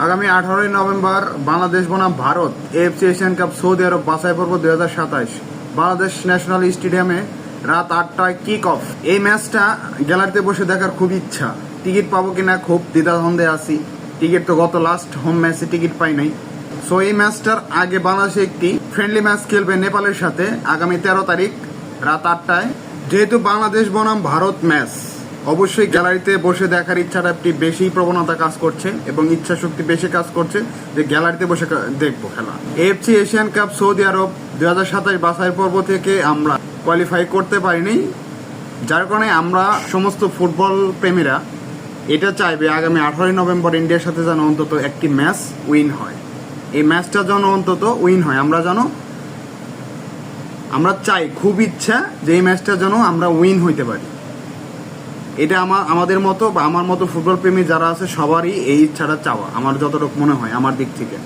আগামী 18ই নভেম্বর বাংলাদেশ বনাম Bharat AFC Asian cup Saudi Arab বাছাই পর্ব 2027 বাংলাদেশ ন্যাশনাল স্টেডিয়ামে রাত 8টায় কিক অফ। এই ম্যাচটা গ্যালারিতে বসে দেখার খুব ইচ্ছা। টিকিট পাবো কিনা খুব দ্বিধাদ্বন্দ্বে আছি। টিকিট তো গত লাস্ট হোম ম্যাচে টিকিট পাই নাই। সো এই ম্যাচটার আগে বাংলাদেশে একটি ফ্রেন্ডলি ম্যাচ খেলবে নেপালের সাথে আগামী 13 তারিখ রাত 8টায়। যেহেতু বাংলাদেশ বনাম ভারত ম্যাচ, অবশ্যই গ্যালারিতে বসে দেখার ইচ্ছাটা একটি বেশি প্রবণতা কাজ করছে এবং ইচ্ছা শক্তি বেশি কাজ করছে যে গ্যালারিতে বসে দেখবো খেলা। এএফসি এশিয়ান কাপ সৌদি আরব 2027 বাছাই পর্ব থেকে আমরা কোয়ালিফাই করতে পারিনি, যার কারণে আমরা সমস্ত ফুটবল প্রেমীরা এটা চাইবে আগামী 18ই নভেম্বর ইন্ডিয়ার সাথে যেন অন্তত একটি ম্যাচ উইন হয়। এই ম্যাচটা যেন অন্তত উইন হয়, আমরা চাই, খুব ইচ্ছা যে এই ম্যাচটা যেন আমরা উইন হইতে পারি। এটা আমাদের মতো বা আমার মতো ফুটবল প্রেমী যারা আছে সবারই এই ইচ্ছাটা চাওয়া, আমার যতটুকু মনে হয় আমার দিক থেকে।